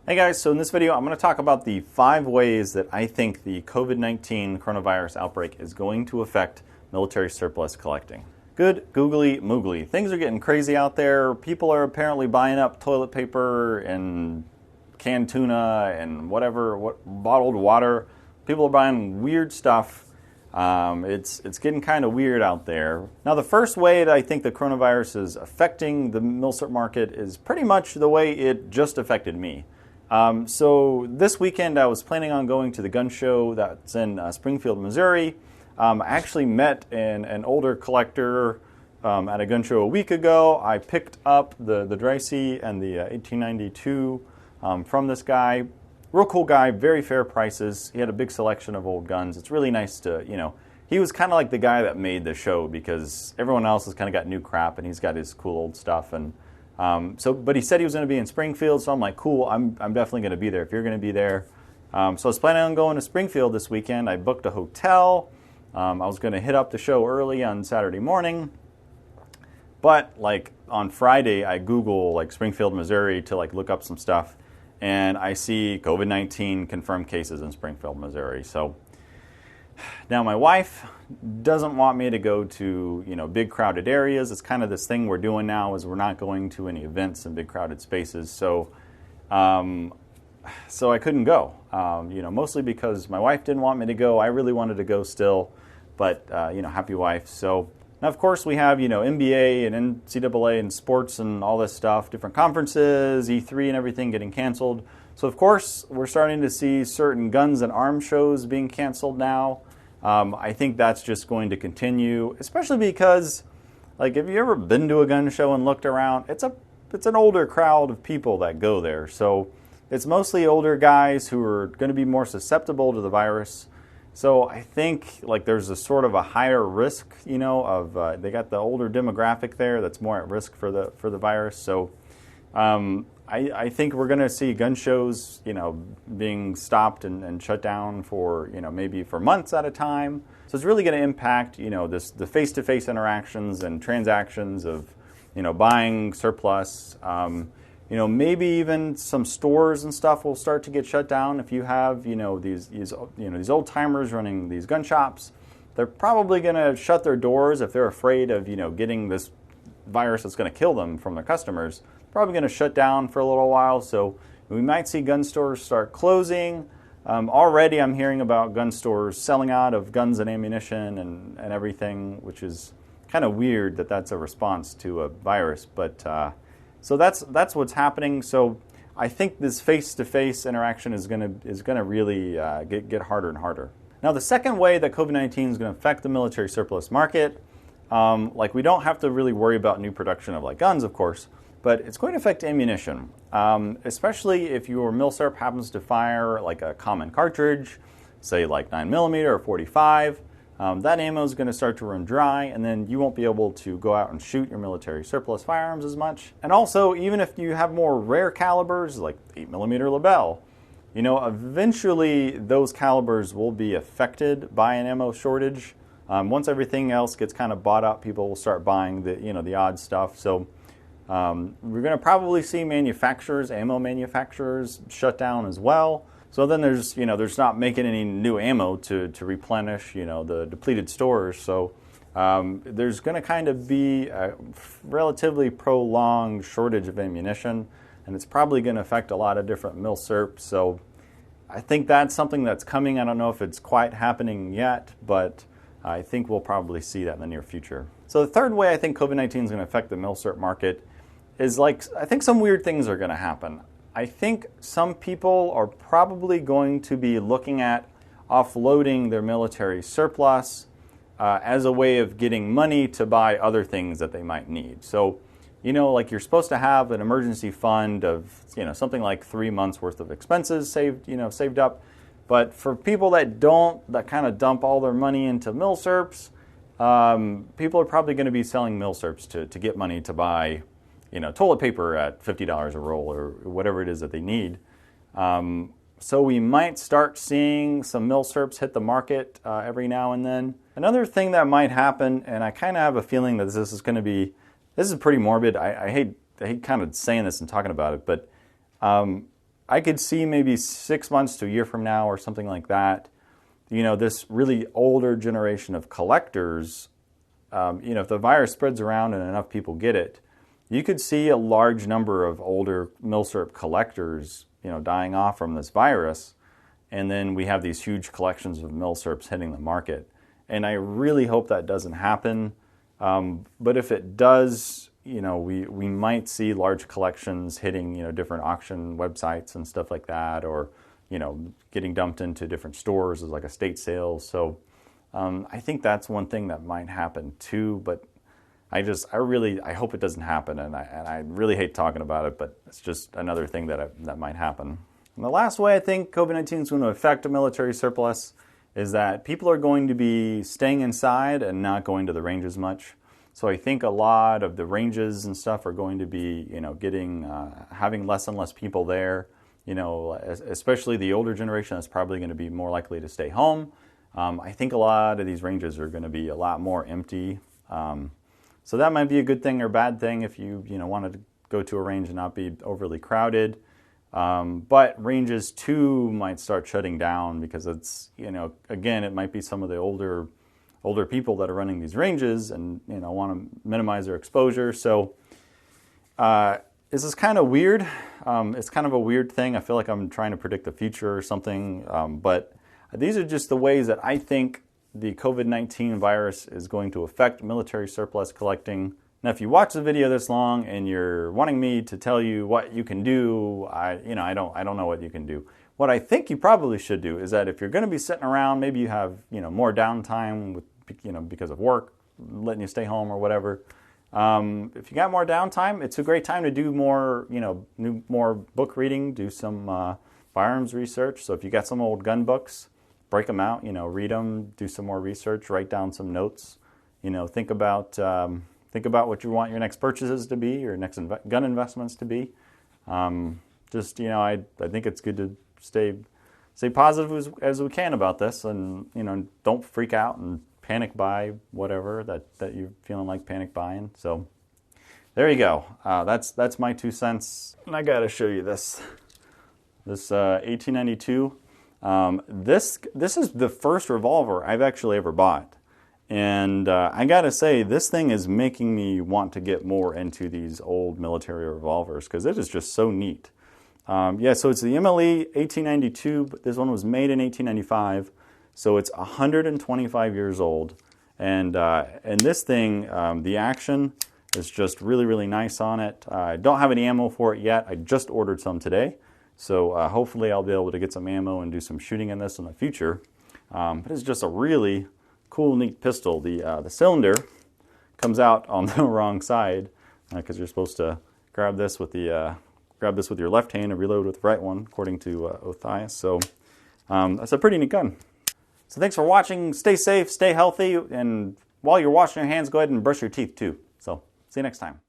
Hey guys, so in this video I'm going to talk about the 5 ways that I think the COVID-19 coronavirus outbreak is going to affect military surplus collecting. Good googly moogly. Things are getting crazy out there. People are apparently buying up toilet paper and canned tuna and bottled water. People are buying weird stuff. It's getting kind of weird out there. Now the first way that I think the coronavirus is affecting the Milsurp market is pretty much the way it just affected me. So this weekend I was planning on going to the gun show that's in Springfield, Missouri. I actually met an older collector at a gun show a week ago. I picked up the Dreyse and the 1892 from this guy. Real cool guy, very fair prices. He had a big selection of old guns. It's really nice to, he was kind of like the guy that made the show because everyone else has kind of got new crap and he's got his cool old stuff. And but he said he was going to be in Springfield, so I'm like, cool, I'm definitely going to be there if you're going to be there. So I was planning on going to Springfield this weekend. I booked a hotel. I was going to hit up the show early on Saturday morning. But like on Friday, I Google like Springfield, Missouri to like look up some stuff. And I see COVID-19 confirmed cases in Springfield, Missouri. So now my wife doesn't want me to go to, big crowded areas. It's kind of this thing we're doing now is we're not going to any events in big crowded spaces. So I couldn't go, mostly because my wife didn't want me to go. I really wanted to go still, but, happy wife. So now, of course, we have, NBA and NCAA and sports and all this stuff, different conferences, E3 and everything getting canceled. So, of course, we're starting to see certain guns and arms shows being canceled now. I think that's just going to continue, especially because, like, have you ever been to a gun show and looked around? It's an older crowd of people that go there. So it's mostly older guys who are going to be more susceptible to the virus. So I think like there's a sort of a higher risk, of they got the older demographic there that's more at risk for the virus. So I think we're going to see gun shows, being stopped and shut down for, maybe for months at a time. So it's really going to impact, the face-to-face interactions and transactions of, buying surplus. Maybe even some stores and stuff will start to get shut down. If you have, these old timers running these gun shops, they're probably going to shut their doors if they're afraid of, getting this virus that's going to kill them from their customers. Probably going to shut down for a little while. So we might see gun stores start closing. Already I'm hearing about gun stores selling out of guns and ammunition and everything, which is kind of weird that that's a response to a virus, but so that's what's happening. So I think this face-to-face interaction is gonna really get harder and harder. Now the second way that COVID-19 is going to affect the military surplus market, we don't have to really worry about new production of like guns, of course, but it's going to affect ammunition, especially if your Milsurp happens to fire like a common cartridge, say like 9mm or 45. That ammo is going to start to run dry, and then you won't be able to go out and shoot your military surplus firearms as much. And also, even if you have more rare calibers, like 8mm Lebel, eventually those calibers will be affected by an ammo shortage. Once everything else gets kind of bought up, people will start buying the odd stuff. So we're going to probably see ammo manufacturers shut down as well. So then there's not making any new ammo to replenish, the depleted stores. So there's going to kind of be a relatively prolonged shortage of ammunition, and it's probably going to affect a lot of different Milsurps. So I think that's something that's coming. I don't know if it's quite happening yet, but I think we'll probably see that in the near future. So the third way I think COVID-19 is going to affect the Milsurp market is I think some weird things are going to happen. I think some people are probably going to be looking at offloading their military surplus as a way of getting money to buy other things that they might need. So, you're supposed to have an emergency fund of, something like 3 months worth of expenses saved up. But for people that kind of dump all their money into Milsurps, people are probably going to be selling Milsurps to get money to buy toilet paper at $50 a roll or whatever it is that they need. So we might start seeing some Milsurps hit the market every now and then. Another thing that might happen, and I kind of have a feeling that this is pretty morbid. I hate kind of saying this and talking about it, but I could see maybe 6 months to a year from now or something like that, this really older generation of collectors, if the virus spreads around and enough people get it, you could see a large number of older Milsurp collectors, dying off from this virus. And then we have these huge collections of Milsurps hitting the market. And I really hope that doesn't happen. But if it does, we might see large collections hitting, different auction websites and stuff like that, or, getting dumped into different stores as like estate sales. So I think that's one thing that might happen too, but I hope it doesn't happen, and I really hate talking about it, but it's just another thing that might happen. And the last way I think COVID-19 is going to affect a military surplus is that people are going to be staying inside and not going to the ranges much. So I think a lot of the ranges and stuff are going to be, having less and less people there. Especially the older generation that's probably going to be more likely to stay home. I think a lot of these ranges are going to be a lot more empty. So that might be a good thing or bad thing if you wanted to go to a range and not be overly crowded. But ranges too might start shutting down because it's, again, it might be some of the older people that are running these ranges and, want to minimize their exposure. So this is kind of weird. It's kind of a weird thing. I feel like I'm trying to predict the future or something. But these are just the ways that I think the COVID-19 virus is going to affect military surplus collecting. Now, if you watch the video this long and you're wanting me to tell you what you can do, I don't know what you can do. What I think you probably should do is that if you're going to be sitting around, maybe you have more downtime with because of work, letting you stay home or whatever. If you got more downtime, it's a great time to do more more book reading, do some firearms research. So if you got some old gun books, break them out, read them, do some more research, write down some notes, think about what you want your next purchases to be, your next gun investments to be. I think it's good to stay positive as we can about this, and don't freak out and panic buy whatever that you're feeling like panic buying. So there you go. That's my 2 cents. And I got to show you this 1892. This is the first revolver I've actually ever bought. And I got to say, this thing is making me want to get more into these old military revolvers because it is just so neat. So it's the MLE 1892, but this one was made in 1895. So it's 125 years old. And this thing, the action is just really, really nice on it. I don't have any ammo for it yet. I just ordered some today. So hopefully I'll be able to get some ammo and do some shooting in this in the future. But it's just a really cool, neat pistol. The cylinder comes out on the wrong side because you're supposed to grab this with your left hand and reload with the right one, according to Othias. So that's a pretty neat gun. So thanks for watching. Stay safe, stay healthy, and while you're washing your hands, go ahead and brush your teeth too. So see you next time.